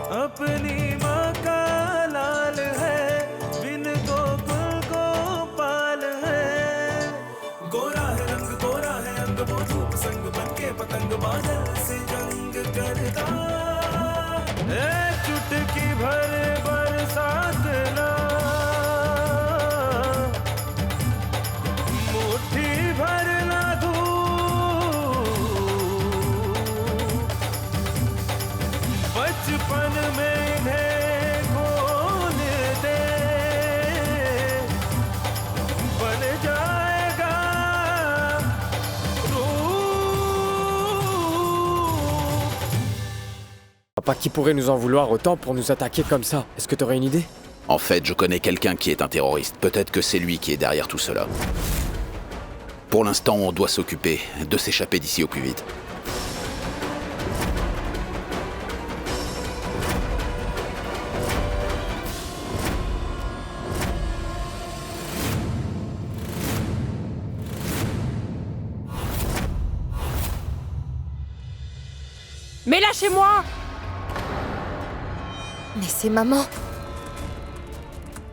अपनी माँ का लाल है, बिन गोकुल गोपाल है। गोरा है रंग, गोरा है अंग, वो धूप संग बनके पतंग बादल से जंग करता। चुटकी भर बरसात ना, मुट्ठी भर ना धूप, बचपन में इन्हें खोल दे, बन जाएगा रूप। Papa, qui pourrait nous en vouloir autant pour nous attaquer comme ça? Est-ce que t'aurais une idée? En fait, je connais quelqu'un qui est un terroriste. Peut-être que c'est lui qui est derrière tout cela. Pour l'instant, on doit s'occuper de s'échapper d'ici au plus vite. Mais lâchez-moi! Mais c'est maman.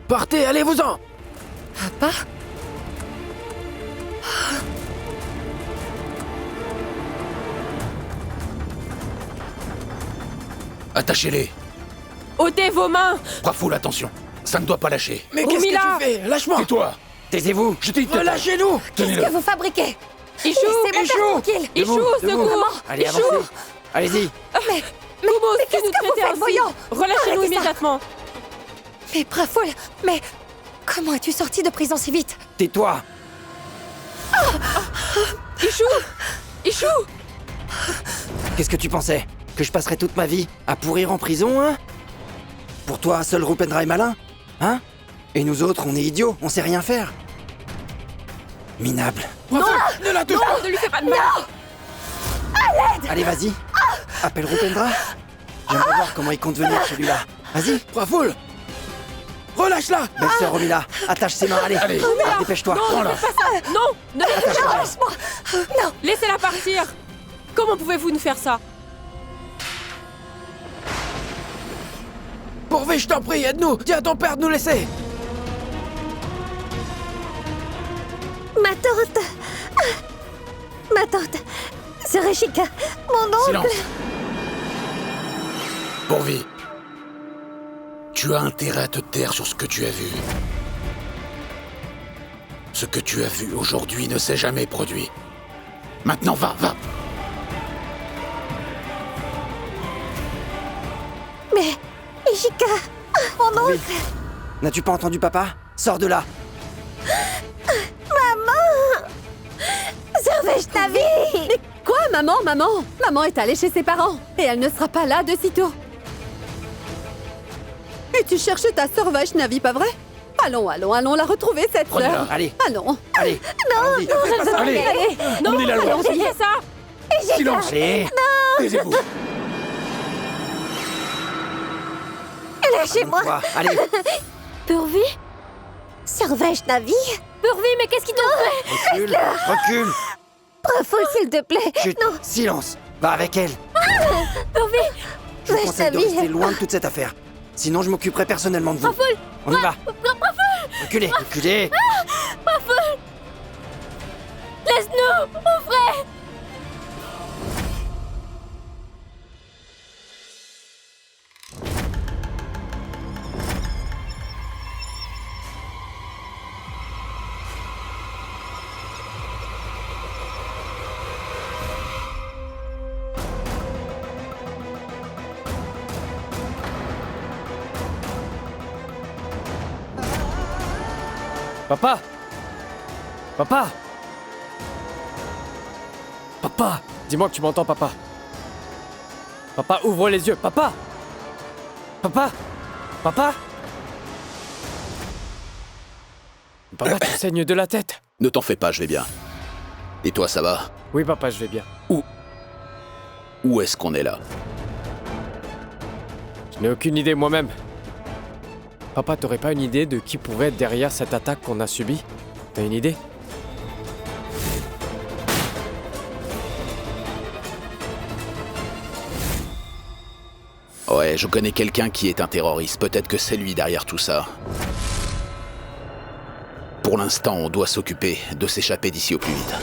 Partez, allez-vous-en! Papa? Attachez-les. Ôtez vos mains! Prafoul, attention. Ça ne doit pas lâcher. Mais qu'est-ce Rumila! que tu fais? Lâche-moi! Tais-toi. Taisez-vous! Je t'ai dit de Relâchez-nous! Qu'est-ce que vous fabriquez? Ichou! Laissez mon père tranquille. Ichou, secours! Allez, Ichou! avancez! Allez-y! Koumous, tu qu'est-ce nous que vous traitais faites, ainsi. voyons? Relâchez-nous Arrêtez ça. immédiatement! Mais Prafoul, mais comment es-tu sorti de prison si vite? Tais-toi! Ichou! Ichou! Qu'est-ce que tu pensais? Que je passerais toute ma vie à pourrir en prison, hein? Pour toi, seul Rupendra est malin? Hein? Et nous autres, on est idiots, on sait rien faire. Minable. Non! Ne la touche pas! Ne lui fais pas de mal! Allez, vas-y. Appelle Rupendra. J'aimerais voir comment il compte venir celui-là. Vas-y, Prafoul. Relâche-la. Belle sœur Romila, attache ses mains, allez. Dépêche-toi. Non, ne faites pas ça! Non! Ne la touchez pas! Laisse-moi. Non. Laissez-la partir! Comment pouvez-vous nous faire ça? Pourvu, je t'en prie, aide-nous. Dis à ton père de nous laisser. Ma tante. Ma tante. Sœur Ishika. Mon oncle. Silence. Pourvi. Tu as intérêt à te taire sur ce que tu as vu. Ce que tu as vu aujourd'hui ne s'est jamais produit. Maintenant, va. Mais Ishika. Mon oncle. N'as-tu pas entendu papa? Sors de là. Sœur Vaishnavi. Mais quoi, maman? Maman est allée chez ses parents et elle ne sera pas là de sitôt. Et tu cherches ta sœur Vaishnavi, pas vrai? Allons la retrouver, cette Prenez-la, sœur. allez. Allons. Allez. Allons-y. Faites pas ça. Allez. Non! On est la loi. Allons, oubliez ça! Silence. Allez. Taisez-vous. Lâchez-moi. Toi, allez. Purvi. Sœur Vaishnavi. Purvi, mais qu'est-ce qui t'en fait? Recule. Prafoul, s'il te plaît. Chut. Non. Silence. Va avec elle. Purvi. Je vous conseille de Vaishnavi. rester loin de toute cette affaire. Sinon, je m'occuperai personnellement de vous. On y va. Reculez. Laisse-nous, mon frère! Papa. Dis-moi que tu m'entends, papa. Papa, ouvre les yeux. Papa. Papa, tu saignes de la tête. Ne t'en fais pas, je vais bien. Et toi, ça va? Oui, papa, je vais bien. Où est-ce qu'on est là? Je n'ai aucune idée moi-même. Papa, t'aurais pas une idée de qui pourrait être derrière cette attaque qu'on a subie? T'as une idée? Ouais, je connais quelqu'un qui est un terroriste. Peut-être que c'est lui derrière tout ça. Pour l'instant, on doit s'occuper de s'échapper d'ici au plus vite.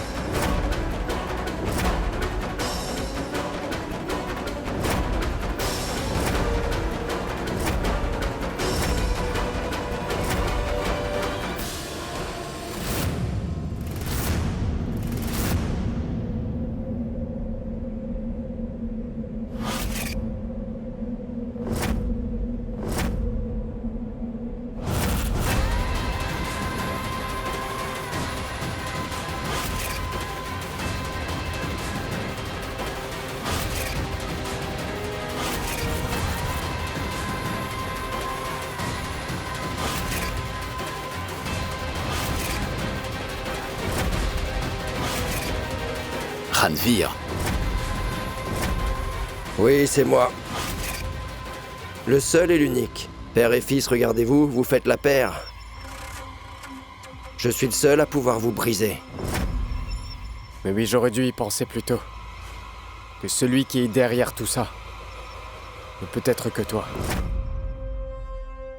Ranveer. Oui, c'est moi. Le seul et l'unique. Père et fils, regardez-vous, vous faites la paire. Je suis le seul à pouvoir vous briser. Mais oui, j'aurais dû y penser plus tôt. Que celui qui est derrière tout ça ne peut être que toi.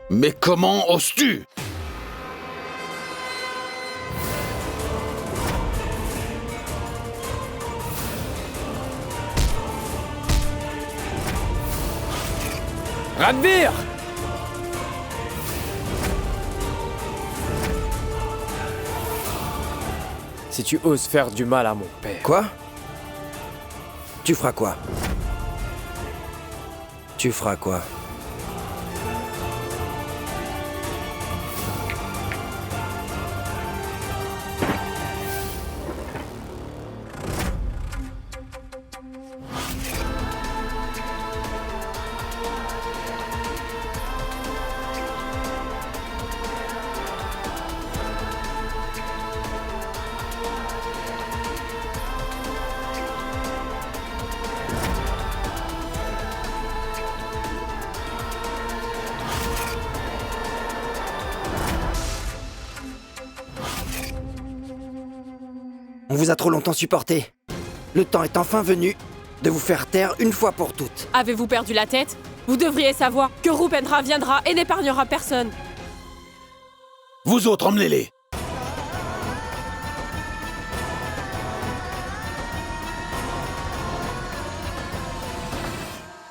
Mais comment oses-tu? Ranveer! Si tu oses faire du mal à mon père... Quoi? Tu feras quoi? Tu feras quoi? On vous a trop longtemps supporté. Le temps est enfin venu de vous faire taire une fois pour toutes. Avez-vous perdu la tête? Vous devriez savoir que Rupendra viendra et n'épargnera personne. Vous autres, emmenez-les!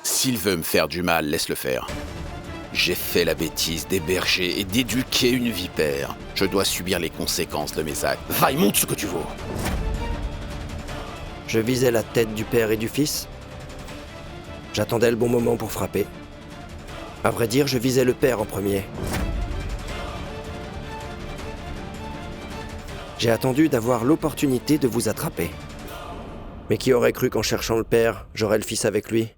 S'il veut me faire du mal, laisse-le faire. J'ai fait la bêtise d'héberger et d'éduquer une vipère. Je dois subir les conséquences de mes actes. Vaille, montre ce que tu vaux. Je visais la tête du père et du fils. J'attendais le bon moment pour frapper. À vrai dire, je visais le père en premier. J'ai attendu d'avoir l'opportunité de vous attraper. Mais qui aurait cru qu'en cherchant le père, j'aurais le fils avec lui?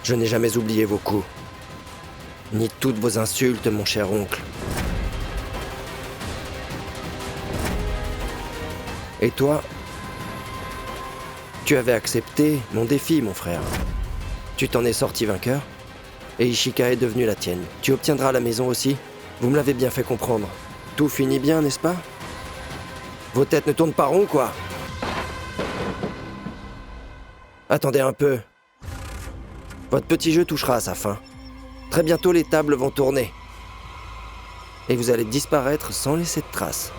Je n'ai jamais oublié vos coups, ni toutes vos insultes, mon cher oncle. Et toi, tu avais accepté mon défi, mon frère. Tu t'en es sorti vainqueur, et Ishika est devenue la tienne. Tu obtiendras la maison aussi. Vous me l'avez bien fait comprendre. Tout finit bien, n'est-ce pas? Vos têtes ne tournent pas rond, quoi. Attendez un peu. Votre petit jeu touchera à sa fin. Très bientôt, les tables vont tourner. Et vous allez disparaître sans laisser de traces.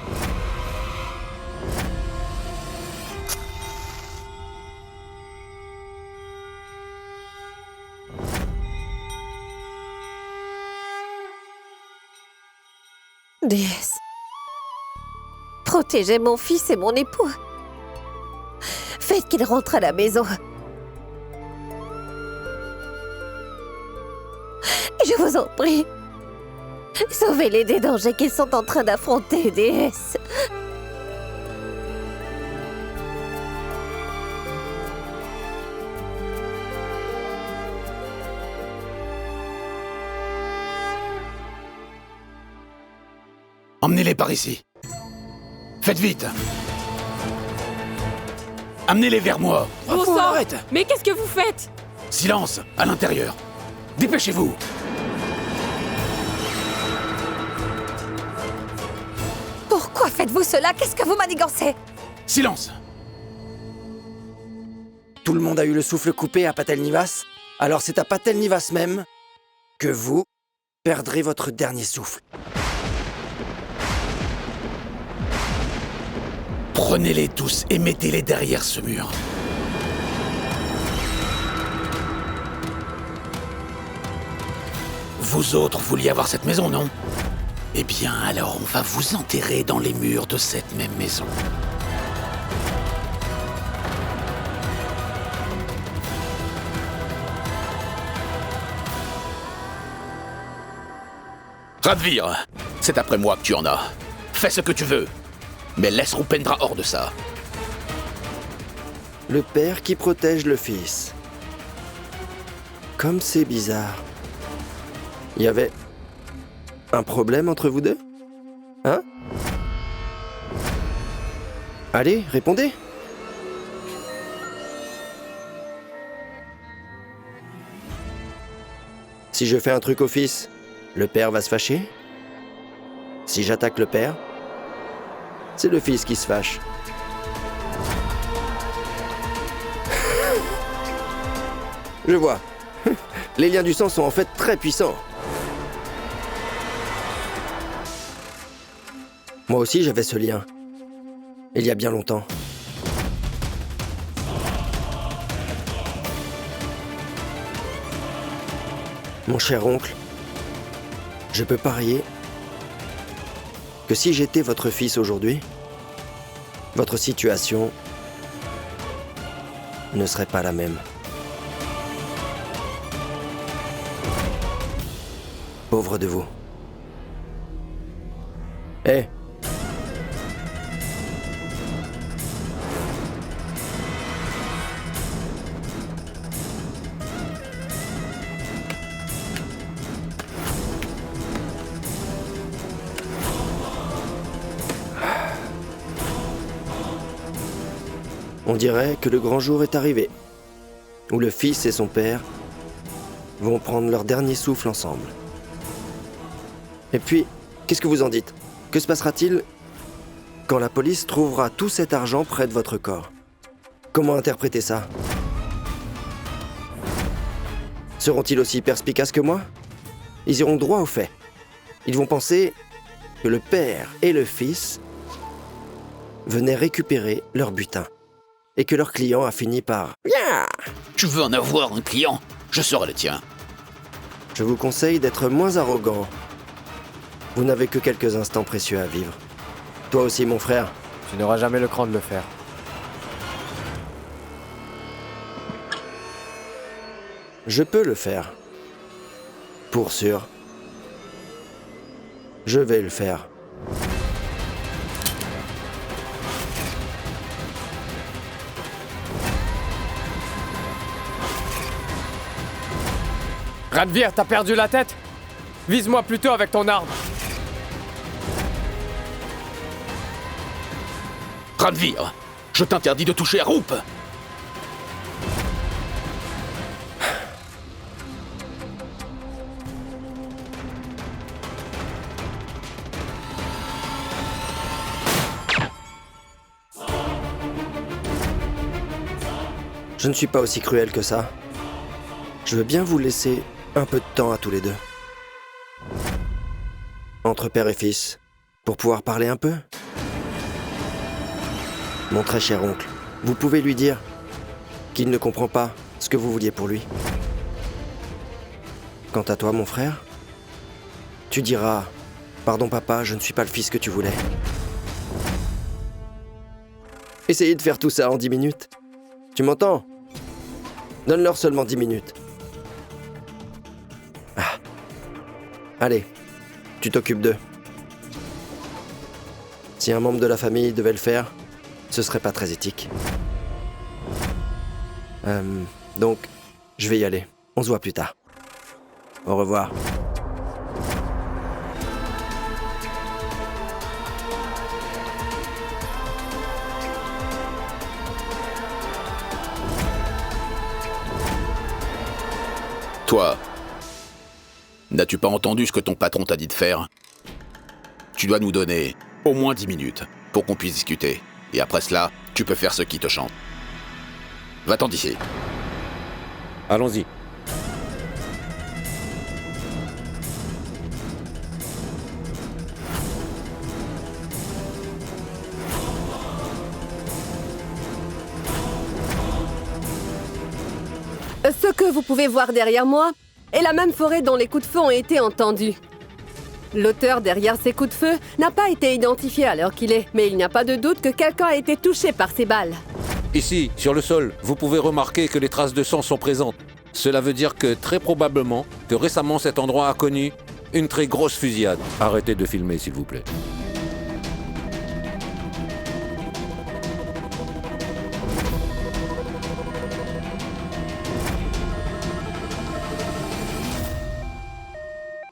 Déesse, protégez mon fils et mon époux. Faites qu'il rentre à la maison. Je vous en prie. Sauvez-les des dangers qu'ils sont en train d'affronter, déesse. Emmenez-les par ici. Faites vite. Amenez-les vers moi. Bon sang! Mais qu'est-ce que vous faites? Silence, à l'intérieur. Dépêchez-vous! Pourquoi faites-vous cela? Qu'est-ce que vous manigancez? Silence! Tout le monde a eu le souffle coupé à Patel-Nivas. Alors c'est à Patel-Nivas même que vous perdrez votre dernier souffle. Prenez-les tous et mettez-les derrière ce mur. Vous autres vouliez avoir cette maison, non? Eh bien, alors on va vous enterrer dans les murs de cette même maison. Radvir, c'est après moi que tu en as. Fais ce que tu veux, mais laisse Rupendra hors de ça. Le père qui protège le fils. Comme c'est bizarre. Il y avait un problème entre vous deux? Hein? Allez, répondez. Si je fais un truc au fils, le père va se fâcher? Si j'attaque le père, c'est le fils qui se fâche. Je vois. Les liens du sang sont en fait très puissants. Moi aussi j'avais ce lien. Il y a bien longtemps. Mon cher oncle, je peux parier que si j'étais votre fils aujourd'hui, votre situation ne serait pas la même. Pauvre de vous. Hé! On dirait que le grand jour est arrivé, où le fils et son père vont prendre leur dernier souffle ensemble. Et puis, qu'est-ce que vous en dites? Que se passera-t-il quand la police trouvera tout cet argent près de votre corps? Comment interpréter ça? Seront-ils aussi perspicaces que moi? Ils iront droit au fait. Ils vont penser que le père et le fils venaient récupérer leur butin. Et que leur client a fini par... Tu veux en avoir un client? Je serai le tien. Je vous conseille d'être moins arrogant. Vous n'avez que quelques instants précieux à vivre. Toi aussi, mon frère. Tu n'auras jamais le cran de le faire. Je peux le faire. Pour sûr. Je vais le faire. Radvir, t'as perdu la tête? Vise-moi plutôt avec ton arme. Radvir, je t'interdis de toucher à Rup. Je ne suis pas aussi cruel que ça. Je veux bien vous laisser un peu de temps à tous les deux. Entre père et fils, pour pouvoir parler un peu. Mon très cher oncle, vous pouvez lui dire qu'il ne comprend pas ce que vous vouliez pour lui. Quant à toi, mon frère, tu diras « Pardon papa, je ne suis pas le fils que tu voulais. » Essayez de faire tout ça en 10 minutes. Tu m'entends? Donne-leur seulement 10 minutes. Ah. Allez, tu t'occupes d'eux. Si un membre de la famille devait le faire, ce serait pas très éthique. Donc, je vais y aller. On se voit plus tard. Au revoir. Toi, N'as-tu pas entendu ce que ton patron t'a dit de faire? Tu dois nous donner au moins 10 minutes pour qu'on puisse discuter. Et après cela, tu peux faire ce qui te chante. Va-t'en d'ici. Allons-y. Ce que vous pouvez voir derrière moi est la même forêt dont les coups de feu ont été entendus. L'auteur derrière ces coups de feu n'a pas été identifié à l'heure qu'il est, mais il n'y a pas de doute que quelqu'un a été touché par ces balles. Ici, sur le sol, vous pouvez remarquer que les traces de sang sont présentes. Cela veut dire que très probablement que récemment cet endroit a connu une très grosse fusillade. Arrêtez de filmer, s'il vous plaît.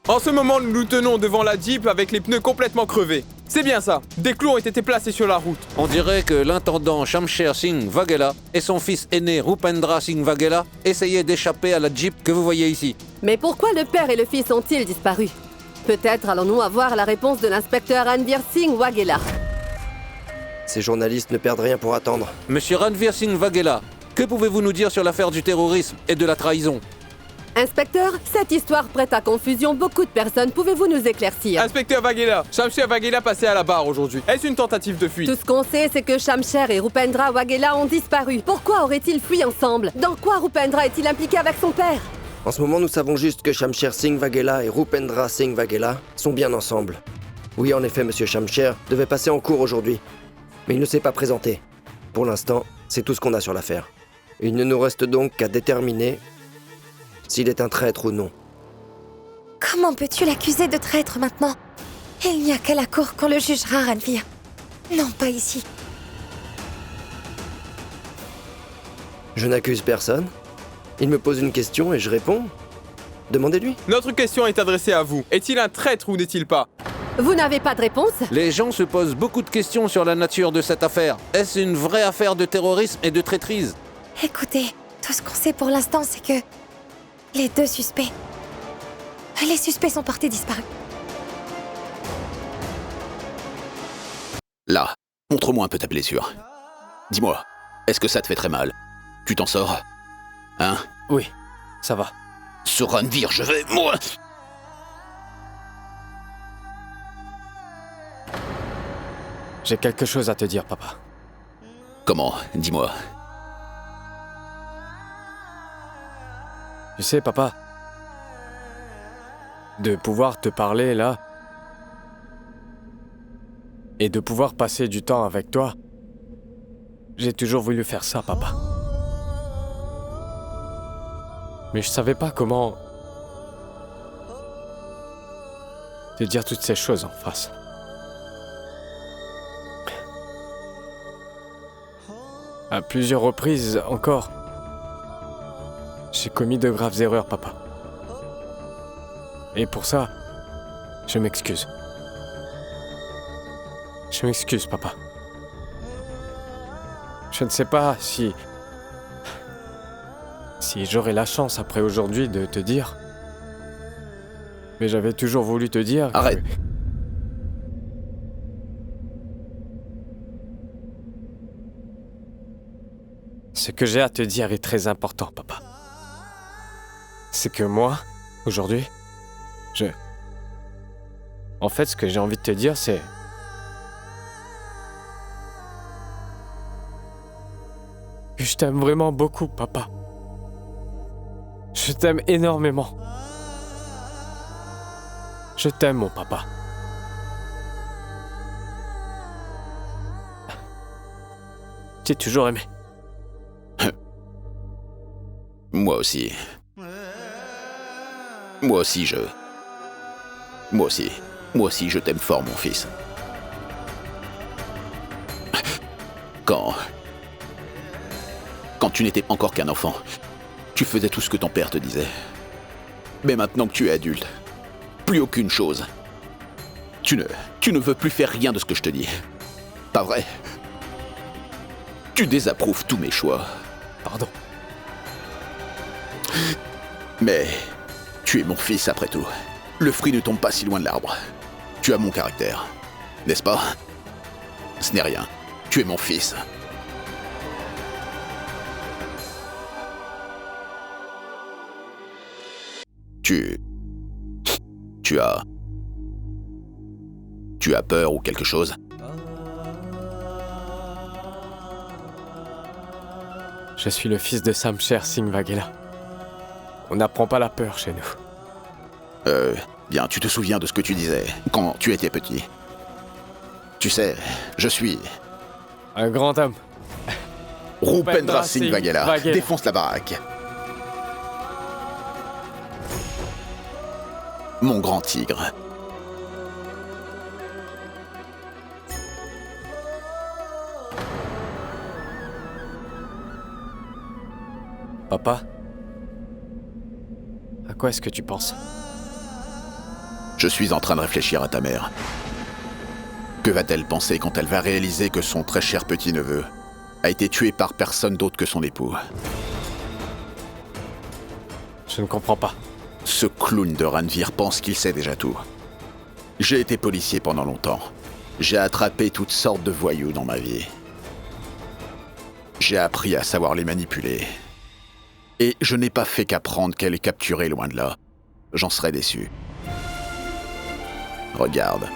En ce moment, nous nous tenons devant la Jeep avec les pneus complètement crevés. C'est bien ça. Des clous ont été placés sur la route. On dirait que l'intendant Shamsher Singh Waghela et son fils aîné Rupendra Singh Waghela essayaient d'échapper à la Jeep que vous voyez ici. Mais pourquoi le père et le fils ont-ils disparu? Peut-être allons-nous avoir la réponse de l'inspecteur Ranveer Singh Waghela. Ces journalistes ne perdent rien pour attendre. Monsieur Ranveer Singh Waghela, que pouvez-vous nous dire sur l'affaire du terrorisme et de la trahison? Inspecteur, cette histoire prête à confusion beaucoup de personnes. Pouvez-vous nous éclaircir? Inspecteur Waghela, Shamsher Waghela passé à la barre aujourd'hui. Est-ce une tentative de fuite? Tout ce qu'on sait, c'est que Shamsher et Rupendra Waghela ont disparu. Pourquoi auraient-ils fui ensemble? Dans quoi Rupendra est-il impliqué avec son père? En ce moment, nous savons juste que Shamsher Singh Waghela et Rupendra Singh Waghela sont bien ensemble. Oui, en effet, Monsieur Shamsher devait passer en cours aujourd'hui. Mais il ne s'est pas présenté. Pour l'instant, c'est tout ce qu'on a sur l'affaire. Il ne nous reste donc qu'à déterminer s'il est un traître ou non. Comment peux-tu l'accuser de traître maintenant? Il n'y a qu'à la cour qu'on le jugera, Ranveer. Non, pas ici. Je n'accuse personne. Il me pose une question et je réponds. Demandez-lui. Notre question est adressée à vous. Est-il un traître ou n'est-il pas? Vous n'avez pas de réponse? Les gens se posent beaucoup de questions sur la nature de cette affaire. Est-ce une vraie affaire de terrorisme et de traîtrise? Écoutez, tout ce qu'on sait pour l'instant, c'est que les deux suspects... Les suspects sont portés disparus. Là, montre-moi un peu ta blessure. Dis-moi, est-ce que ça te fait très mal? Tu t'en sors? Hein? Oui, ça va. Ce Ranveer, je vais... Moi! J'ai quelque chose à te dire, papa. Comment? Dis-moi. Tu sais, papa, de pouvoir te parler là, et de pouvoir passer du temps avec toi, j'ai toujours voulu faire ça, papa. Mais je savais pas comment te dire toutes ces choses en face. À plusieurs reprises encore, j'ai commis de graves erreurs, papa. Et pour ça, je m'excuse. Je m'excuse, papa. Je ne sais pas si j'aurai la chance après aujourd'hui de te dire. Mais j'avais toujours voulu te dire... Arrête. Ce que j'ai à te dire est très important, papa. C'est que moi, aujourd'hui, En fait, ce que j'ai envie de te dire, c'est... que je t'aime vraiment beaucoup, papa. Je t'aime énormément. Je t'aime, mon papa. J'ai toujours aimé. Moi aussi. Moi aussi, je t'aime fort, mon fils. Quand tu n'étais encore qu'un enfant, tu faisais tout ce que ton père te disait. Mais maintenant que tu es adulte, plus aucune chose. Tu ne veux plus faire rien de ce que je te dis. Pas vrai? Tu désapprouves tous mes choix. Pardon. Mais Tu es mon fils après tout. Le fruit ne tombe pas si loin de l'arbre. Tu as mon caractère, n'est-ce pas? Ce n'est rien. Tu es mon fils. Tu as peur ou quelque chose? Je suis le fils de Samcher Singh Waghela. On n'apprend pas la peur chez nous. Bien, tu te souviens de ce que tu disais quand tu étais petit. Tu sais, je suis Un grand homme. Rupendra Singh Waghela. Défonce la baraque. Mon grand tigre. Papa? À quoi est-ce que tu penses? Je suis en train de réfléchir à ta mère. Que va-t-elle penser quand elle va réaliser que son très cher petit-neveu a été tué par personne d'autre que son époux? Je ne comprends pas. Ce clown de Ranveer pense qu'il sait déjà tout. J'ai été policier pendant longtemps. J'ai attrapé toutes sortes de voyous dans ma vie. J'ai appris à savoir les manipuler. Et je n'ai pas fait qu'apprendre qu'elle est capturée loin de là. J'en serais déçu. Regarde.